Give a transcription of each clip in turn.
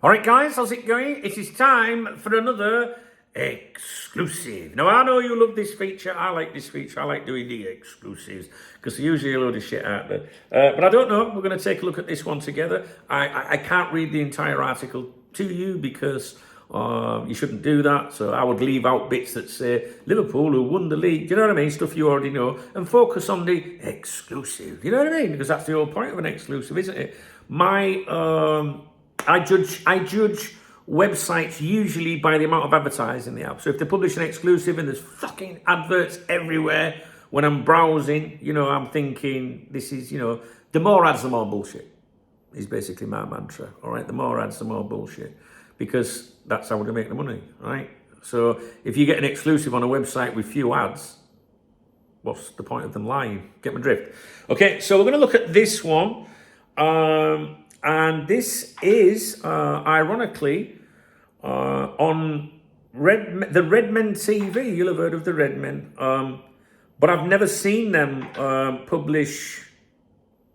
All right, guys, how's it going? It is time for another exclusive. Now, I know you love this feature. I like this feature. I like doing the exclusives because there's usually a load of shit out there. But I don't know. We're going to take a look at this one together. I can't read the entire article to you because you shouldn't do that. So I would leave out bits that say Liverpool who won the league. Do you know what I mean? Stuff you already know. And focus on the exclusive. You know what I mean? Because that's the whole point of an exclusive, isn't it? I judge websites usually by the amount of advertising they have. So if they publish an exclusive and there's fucking adverts everywhere, when I'm browsing, I'm thinking this is, the more ads, the more bullshit is basically my mantra. All right, the more ads, the more bullshit, because that's how we make the money, right? So if you get an exclusive on a website with few ads, what's the point of them lying? Get my drift. Okay, so we're going to look at this one. And this is, ironically, on the Redmen TV. You'll have heard of the Redmen. But I've never seen them publish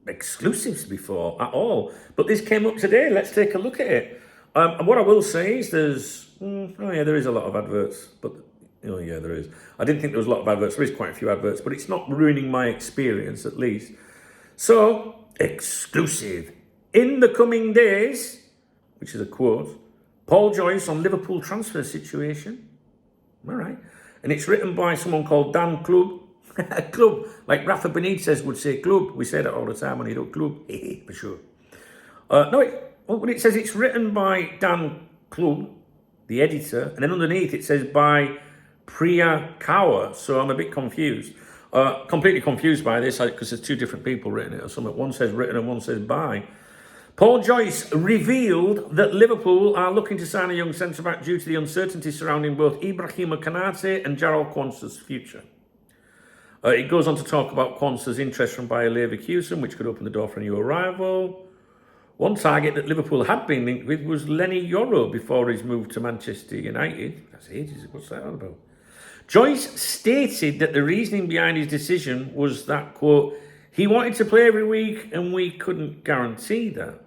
exclusives before at all. But this came up today. Let's take a look at it. And what I will say is there is a lot of adverts. But, there is. I didn't think there was a lot of adverts. There is quite a few adverts. But it's not ruining my experience, at least. So, exclusive. In the coming days, which is a quote, Paul Joyce on Liverpool transfer situation. All right. And it's written by someone called Dan Club. Club, like Rafa Benitez would say club. We say that all the time when he does club. For sure. When it says it's written by Dan Club, the editor, and then underneath it says by Priya Kaur. So I'm a bit confused. Completely confused by this because there's two different people written it or something. One says written and one says by. Paul Joyce revealed that Liverpool are looking to sign a young centre-back due to the uncertainty surrounding both Ibrahima Konate and Jarrell Quansah's future. It goes on to talk about Quansah's interest from Bayer Leverkusen, which could open the door for a new arrival. One target that Liverpool had been linked with was Lenny Yoro before his move to Manchester United. That's ages. What's that all about? Joyce stated that the reasoning behind his decision was that, quote, he wanted to play every week and we couldn't guarantee that.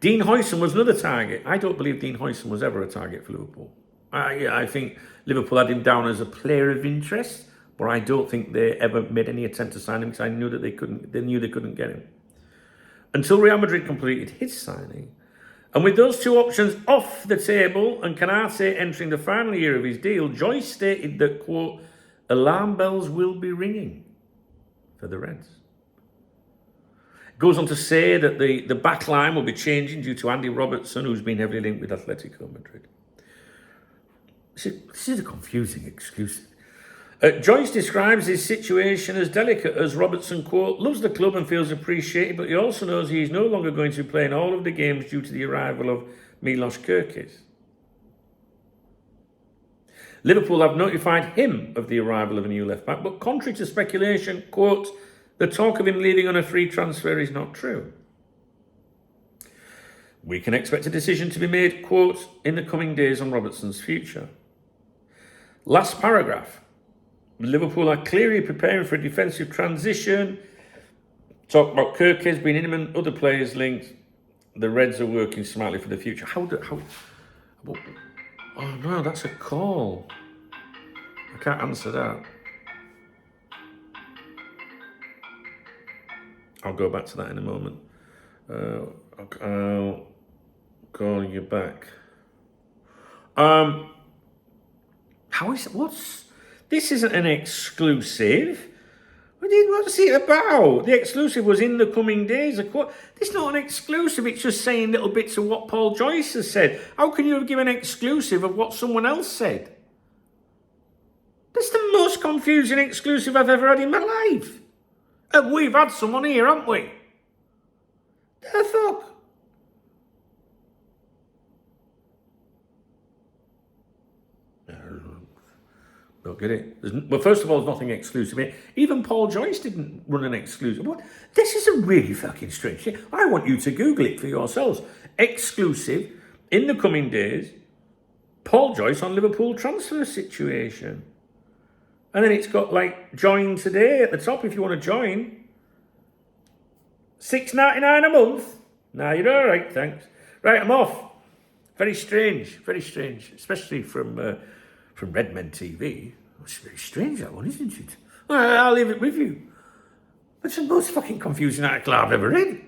Dean Huijsen was another target. I don't believe Dean Huijsen was ever a target for Liverpool. I think Liverpool had him down as a player of interest, but I don't think they ever made any attempt to sign him because I knew that they knew they couldn't get him. Until Real Madrid completed his signing. And with those two options off the table and Konate entering the final year of his deal, Joyce stated that, quote, alarm bells will be ringing for the Reds. Goes on to say that the back line will be changing due to Andy Robertson, who's been heavily linked with Atletico Madrid. This is a confusing exclusive. Joyce describes his situation as delicate as Robertson, quote, loves the club and feels appreciated, but he also knows he is no longer going to be playing all of the games due to the arrival of Milos Kerkez. Liverpool have notified him of the arrival of a new left-back, but contrary to speculation, quote, the talk of him leaving on a free transfer is not true. We can expect a decision to be made, quote, in the coming days on Robertson's future. Last paragraph. Liverpool are clearly preparing for a defensive transition. Talk about Kerkez being in and other players linked. The Reds are working smartly for the future. Oh no, that's a call. I can't answer that. I'll go back to that in a moment. I'll call you back. This isn't an exclusive. What's it about? The exclusive was in the coming days. This is not an exclusive. It's just saying little bits of what Paul Joyce has said. How can you give an exclusive of what someone else said? That's the most confusing exclusive I've ever had in my life. And we've had someone here, haven't we? The fuck? Don't get it. Well, first of all, there's nothing exclusive here. Even Paul Joyce didn't run an exclusive. What? This is a really fucking strange thing. I want you to Google it for yourselves. Exclusive, in the coming days, Paul Joyce on Liverpool transfer situation. And then it's got like join today at the top if you want to join. $6.99 a month. Nah, you're all right, thanks. Right, I'm off. Very strange, especially from Redmen TV. It's very strange, that one, isn't it? Well, I'll leave it with you. It's the most fucking confusing article I've ever read.